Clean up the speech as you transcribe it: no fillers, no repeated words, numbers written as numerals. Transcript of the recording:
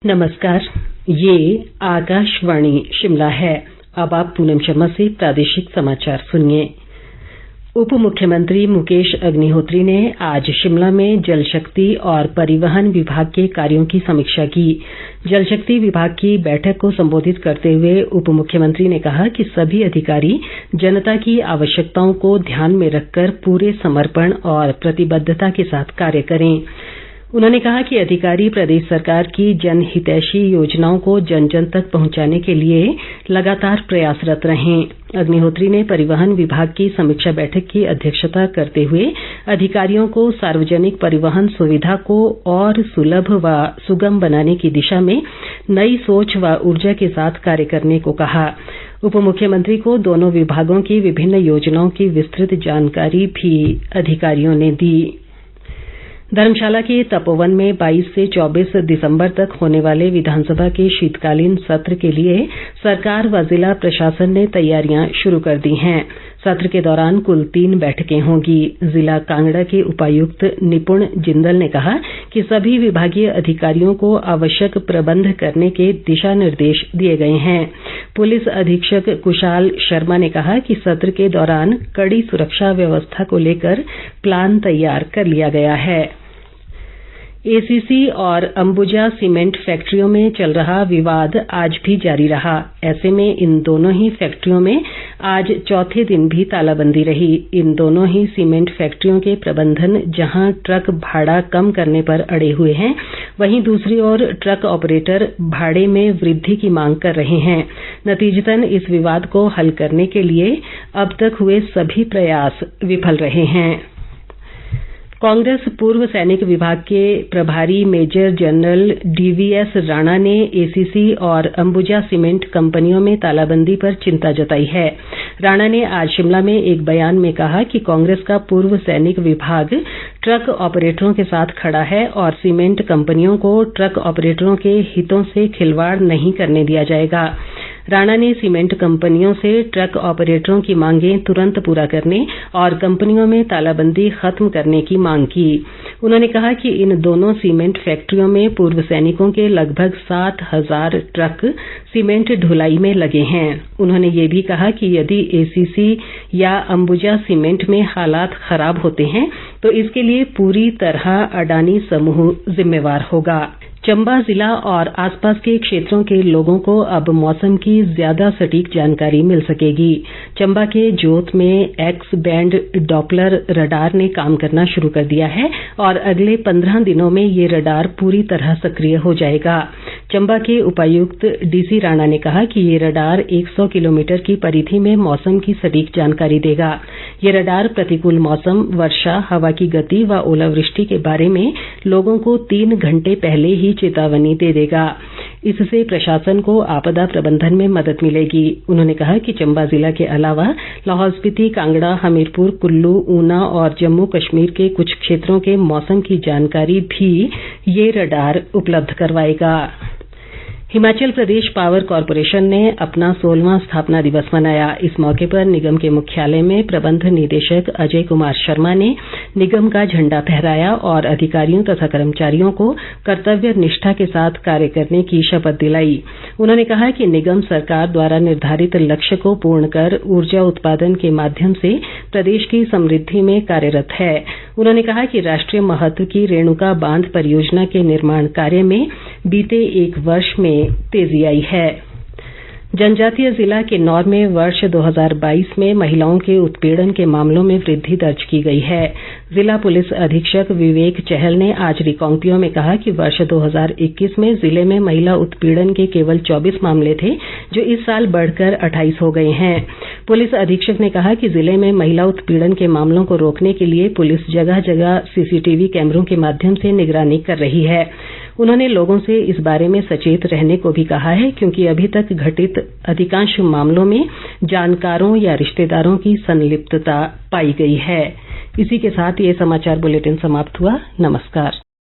नमस्कार, ये आकाशवाणी शिमला है। अब आप पूनम शर्मा से प्रादेशिक समाचार सुनिए। उप मुख्यमंत्री मुकेश अग्निहोत्री ने आज शिमला में जल शक्ति और परिवहन विभाग के कार्यों की समीक्षा की। जल शक्ति विभाग की बैठक को संबोधित करते हुए उप मुख्यमंत्री ने कहा कि सभी अधिकारी जनता की आवश्यकताओं को ध्यान में रखकर पूरे समर्पण और प्रतिबद्धता के साथ कार्य करें। उन्होंने कहा कि अधिकारी प्रदेश सरकार की जनहितैषी योजनाओं को जन जन तक पहुंचाने के लिए लगातार प्रयासरत रहें। अग्निहोत्री ने परिवहन विभाग की समीक्षा बैठक की अध्यक्षता करते हुए अधिकारियों को सार्वजनिक परिवहन सुविधा को और सुलभ व सुगम बनाने की दिशा में नई सोच व ऊर्जा के साथ कार्य करने को कहा। उप मुख्यमंत्री को दोनों विभागों की विभिन्न योजनाओं की विस्तृत जानकारी भी अधिकारियों ने दी। धर्मशाला के तपोवन में 22 से 24 दिसंबर तक होने वाले विधानसभा के शीतकालीन सत्र के लिए सरकार व जिला प्रशासन ने तैयारियां शुरू कर दी हैं। सत्र के दौरान कुल 3 बैठकें होंगी। जिला कांगड़ा के उपायुक्त निपुण जिंदल ने कहा कि सभी विभागीय अधिकारियों को आवश्यक प्रबंध करने के दिशा निर्देश दिए गए हैं। पुलिस अधीक्षक कुशाल शर्मा ने कहा कि सत्र के दौरान कड़ी सुरक्षा व्यवस्था को लेकर प्लान तैयार कर लिया गया है। एसीसी और अंबुजा सीमेंट फैक्ट्रियों में चल रहा विवाद आज भी जारी रहा। ऐसे में इन दोनों ही फैक्ट्रियों में आज चौथे दिन भी तालाबंदी रही। इन दोनों ही सीमेंट फैक्ट्रियों के प्रबंधन जहां ट्रक भाड़ा कम करने पर अड़े हुए हैं, वहीं दूसरी ओर ट्रक ऑपरेटर भाड़े में वृद्धि की मांग कर रहे हैं। नतीजतन इस विवाद को हल करने के लिए अब तक हुए सभी प्रयास विफल रहे हैं। कांग्रेस पूर्व सैनिक विभाग के प्रभारी मेजर जनरल डीवीएस राणा ने एसीसी और अंबुजा सीमेंट कंपनियों में तालाबंदी पर चिंता जताई है। राणा ने आज शिमला में एक बयान में कहा कि कांग्रेस का पूर्व सैनिक विभाग ट्रक ऑपरेटरों के साथ खड़ा है और सीमेंट कंपनियों को ट्रक ऑपरेटरों के हितों से खिलवाड़ नहीं करने दिया जाएगा। राणा ने सीमेंट कंपनियों से ट्रक ऑपरेटरों की मांगें तुरंत पूरा करने और कंपनियों में तालाबंदी खत्म करने की मांग की। उन्होंने कहा कि इन दोनों सीमेंट फैक्ट्रियों में पूर्व सैनिकों के लगभग 7,000 ट्रक सीमेंट ढुलाई में लगे हैं। उन्होंने ये भी कहा कि यदि एसीसी या अंबुजा सीमेंट में हालात खराब होते हैं तो इसके लिए पूरी तरह अडानी समूह जिम्मेवार होगा। चंबा जिला और आसपास के क्षेत्रों के लोगों को अब मौसम की ज्यादा सटीक जानकारी मिल सकेगी। चंबा के जोत में एक्स बैंड डॉपलर रडार ने काम करना शुरू कर दिया है और अगले 15 दिनों में ये रडार पूरी तरह सक्रिय हो जाएगा। चंबा के उपायुक्त डीसी राणा ने कहा कि ये रडार 100 किलोमीटर की परिधि में मौसम की सटीक जानकारी देगा। ये रडार प्रतिकूल मौसम, वर्षा, हवा की गति व ओलावृष्टि के बारे में लोगों को 3 घंटे पहले ही चेतावनी दे देगा। इससे प्रशासन को आपदा प्रबंधन में मदद मिलेगी। उन्होंने कहा कि चंबा जिला के अलावा लाहौल स्पीति, कांगड़ा, हमीरपुर, कुल्लू, ऊना और जम्मू कश्मीर के कुछ क्षेत्रों के मौसम की जानकारी भी ये रडार उपलब्ध करवाएगा। हिमाचल प्रदेश पावर कॉरपोरेशन ने अपना 16वां स्थापना दिवस मनाया। इस मौके पर निगम के मुख्यालय में प्रबंध निदेशक अजय कुमार शर्मा ने निगम का झंडा फहराया और अधिकारियों तथा कर्मचारियों को कर्तव्य निष्ठा के साथ कार्य करने की शपथ दिलाई। उन्होंने कहा कि निगम सरकार द्वारा निर्धारित लक्ष्य को पूर्ण कर ऊर्जा उत्पादन के माध्यम से प्रदेश की समृद्धि में कार्यरत है। उन्होंने कहा कि राष्ट्रीय महत्व की रेणुका बांध परियोजना के निर्माण कार्य में बीते 1 वर्ष में तेजी आई है। जनजातीय जिला किन्नौर में वर्ष 2022 में महिलाओं के उत्पीड़न के मामलों में वृद्धि दर्ज की गई है। जिला पुलिस अधीक्षक विवेक चहल ने आज रिकांगपिओ में कहा कि वर्ष 2021 में जिले में महिला उत्पीड़न के केवल 24 मामले थे, जो इस साल बढ़कर 28 हो गए हैं। पुलिस अधीक्षक ने कहा कि जिले में महिला उत्पीड़न के मामलों को रोकने के लिए पुलिस जगह जगह सीसीटीवी कैमरों के माध्यम से निगरानी कर रही है। उन्होंने लोगों से इस बारे में सचेत रहने को भी कहा है, क्योंकि अभी तक घटित अधिकांश मामलों में जानकारों या रिश्तेदारों की संलिप्तता पाई गई है। इसी के साथ ये समाचार बुलेटिन समाप्त हुआ। नमस्कार।